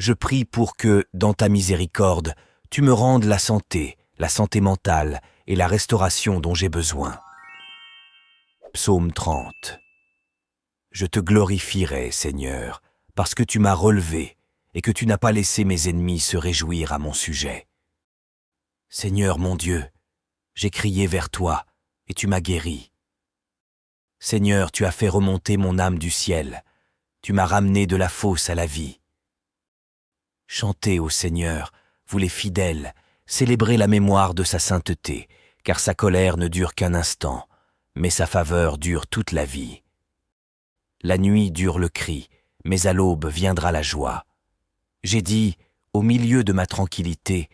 je prie pour que, dans ta miséricorde, tu me rendes la santé mentale et la restauration dont j'ai besoin. Psaume 30. Je te glorifierai, Seigneur, parce que tu m'as relevé et que tu n'as pas laissé mes ennemis se réjouir à mon sujet. Seigneur mon Dieu, j'ai crié vers toi et tu m'as guéri. Seigneur, tu as fait remonter mon âme du ciel, tu m'as ramené de la fosse à la vie. Chantez au Seigneur, vous les fidèles, célébrez la mémoire de sa sainteté, car sa colère ne dure qu'un instant, mais sa faveur dure toute la vie. La nuit dure le cri, mais à l'aube viendra la joie. J'ai dit, au milieu de ma tranquillité,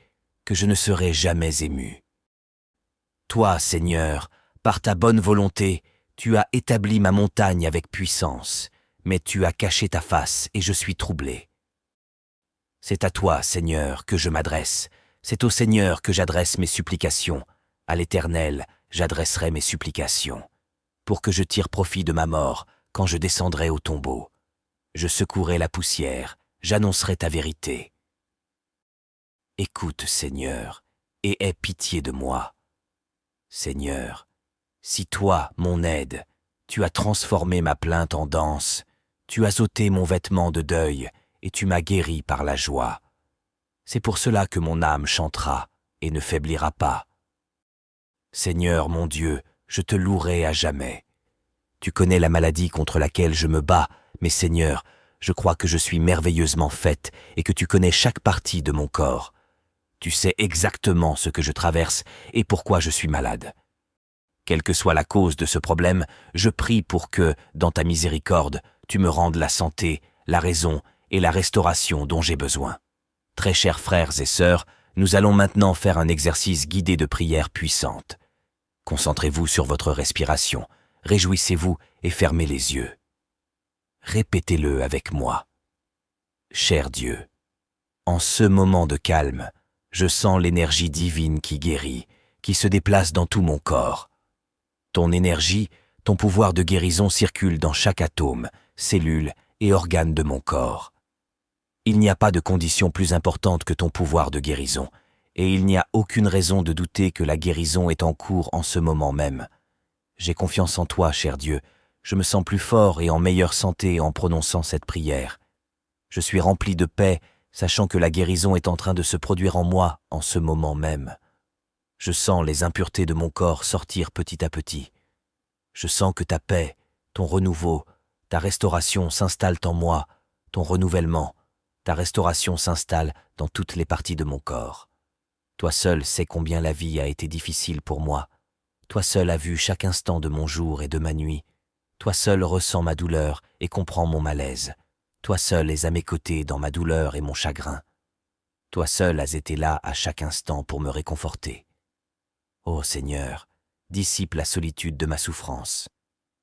que je ne serai jamais ému. Toi, Seigneur, par ta bonne volonté, tu as établi ma montagne avec puissance, mais tu as caché ta face et je suis troublé. C'est à toi, Seigneur, que je m'adresse, c'est au Seigneur que j'adresse mes supplications, à l'Éternel j'adresserai mes supplications, pour que je tire profit de ma mort quand je descendrai au tombeau. Je secouerai la poussière, j'annoncerai ta vérité. Écoute, Seigneur, et aie pitié de moi. Seigneur, si toi, mon aide, tu as transformé ma plainte en danse, tu as ôté mon vêtement de deuil et tu m'as guéri par la joie. C'est pour cela que mon âme chantera et ne faiblira pas. Seigneur mon Dieu, je te louerai à jamais. Tu connais la maladie contre laquelle je me bats, mais Seigneur, je crois que je suis merveilleusement faite et que tu connais chaque partie de mon corps. Tu sais exactement ce que je traverse et pourquoi je suis malade. Quelle que soit la cause de ce problème, je prie pour que, dans ta miséricorde, tu me rendes la santé, la raison et la restauration dont j'ai besoin. Très chers frères et sœurs, nous allons maintenant faire un exercice guidé de prière puissante. Concentrez-vous sur votre respiration, réjouissez-vous et fermez les yeux. Répétez-le avec moi. Cher Dieu, en ce moment de calme, je sens l'énergie divine qui guérit, qui se déplace dans tout mon corps. Ton énergie, ton pouvoir de guérison circule dans chaque atome, cellule et organe de mon corps. Il n'y a pas de condition plus importante que ton pouvoir de guérison, et il n'y a aucune raison de douter que la guérison est en cours en ce moment même. J'ai confiance en toi, cher Dieu, je me sens plus fort et en meilleure santé en prononçant cette prière. Je suis rempli de paix, sachant que la guérison est en train de se produire en moi en ce moment même. Je sens les impuretés de mon corps sortir petit à petit. Je sens que ta paix, ton renouveau, ta restauration s'installent en moi, ton renouvellement, ta restauration s'installe dans toutes les parties de mon corps. Toi seul sais combien la vie a été difficile pour moi. Toi seul as vu chaque instant de mon jour et de ma nuit. Toi seul ressens ma douleur et comprends mon malaise. Toi seul es à mes côtés dans ma douleur et mon chagrin. Toi seul as été là à chaque instant pour me réconforter. Ô Seigneur, dissipe la solitude de ma souffrance.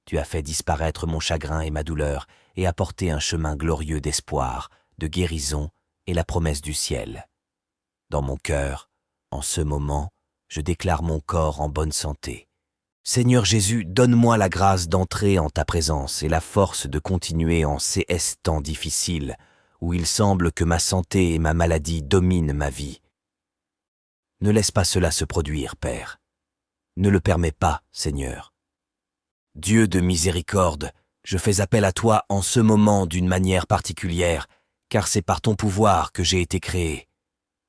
Tu as fait disparaître mon chagrin et ma douleur et apporté un chemin glorieux d'espoir, de guérison et la promesse du ciel. Dans mon cœur, en ce moment, je déclare mon corps en bonne santé. Seigneur Jésus, donne-moi la grâce d'entrer en ta présence et la force de continuer en ces temps difficiles où il semble que ma santé et ma maladie dominent ma vie. Ne laisse pas cela se produire, Père. Ne le permets pas, Seigneur. Dieu de miséricorde, je fais appel à toi en ce moment d'une manière particulière, car c'est par ton pouvoir que j'ai été créé.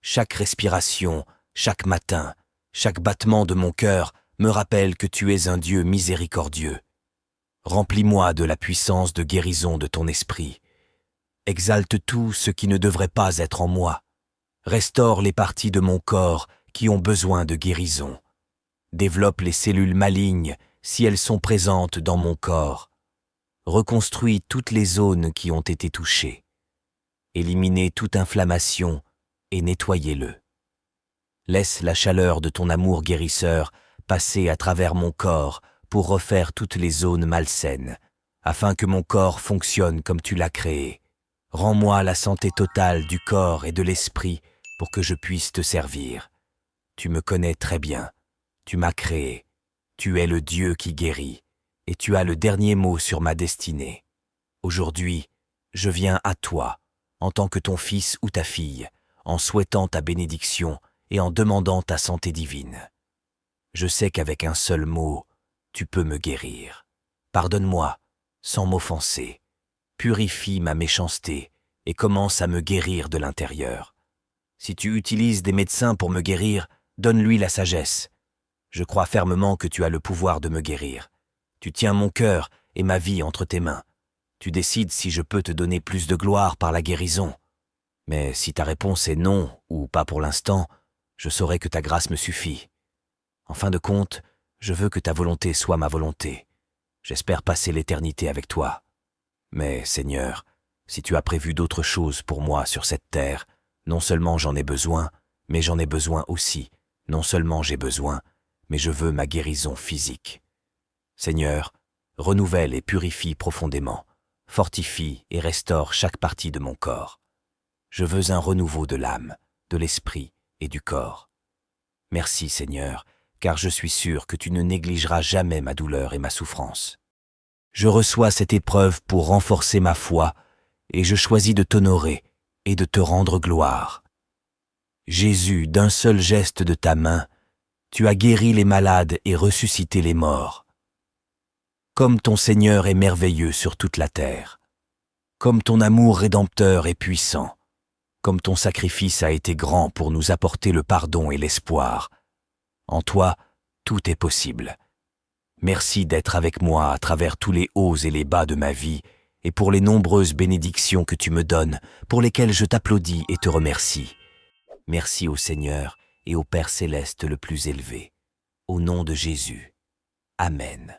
Chaque respiration, chaque matin, chaque battement de mon cœur me rappelle que tu es un Dieu miséricordieux. Remplis-moi de la puissance de guérison de ton esprit. Exalte tout ce qui ne devrait pas être en moi. Restaure les parties de mon corps qui ont besoin de guérison. Développe les cellules malignes si elles sont présentes dans mon corps. Reconstruis toutes les zones qui ont été touchées. Éliminez toute inflammation et nettoyez-le. Laisse la chaleur de ton amour guérisseur passer à travers mon corps pour refaire toutes les zones malsaines, afin que mon corps fonctionne comme tu l'as créé. Rends-moi la santé totale du corps et de l'esprit pour que je puisse te servir. Tu me connais très bien, tu m'as créé, tu es le Dieu qui guérit, et tu as le dernier mot sur ma destinée. Aujourd'hui, je viens à toi, en tant que ton fils ou ta fille, en souhaitant ta bénédiction et en demandant ta santé divine. Je sais qu'avec un seul mot, tu peux me guérir. Pardonne-moi, sans m'offenser. Purifie ma méchanceté et commence à me guérir de l'intérieur. Si tu utilises des médecins pour me guérir, donne-lui la sagesse. Je crois fermement que tu as le pouvoir de me guérir. Tu tiens mon cœur et ma vie entre tes mains. Tu décides si je peux te donner plus de gloire par la guérison. Mais si ta réponse est non ou pas pour l'instant, je saurai que ta grâce me suffit. En fin de compte, je veux que ta volonté soit ma volonté. J'espère passer l'éternité avec toi. Mais, Seigneur, si tu as prévu d'autres choses pour moi sur cette terre, non seulement j'en ai besoin, mais j'en ai besoin aussi. Non seulement j'ai besoin, mais je veux ma guérison physique. Seigneur, renouvelle et purifie profondément, fortifie et restaure chaque partie de mon corps. Je veux un renouveau de l'âme, de l'esprit et du corps. Merci, Seigneur, car je suis sûr que tu ne négligeras jamais ma douleur et ma souffrance. Je reçois cette épreuve pour renforcer ma foi et je choisis de t'honorer et de te rendre gloire. Jésus, d'un seul geste de ta main, tu as guéri les malades et ressuscité les morts. Comme ton Seigneur est merveilleux sur toute la terre, comme ton amour rédempteur est puissant, comme ton sacrifice a été grand pour nous apporter le pardon et l'espoir. En toi, tout est possible. Merci d'être avec moi à travers tous les hauts et les bas de ma vie et pour les nombreuses bénédictions que tu me donnes, pour lesquelles je t'applaudis et te remercie. Merci au Seigneur et au Père céleste le plus élevé. Au nom de Jésus. Amen.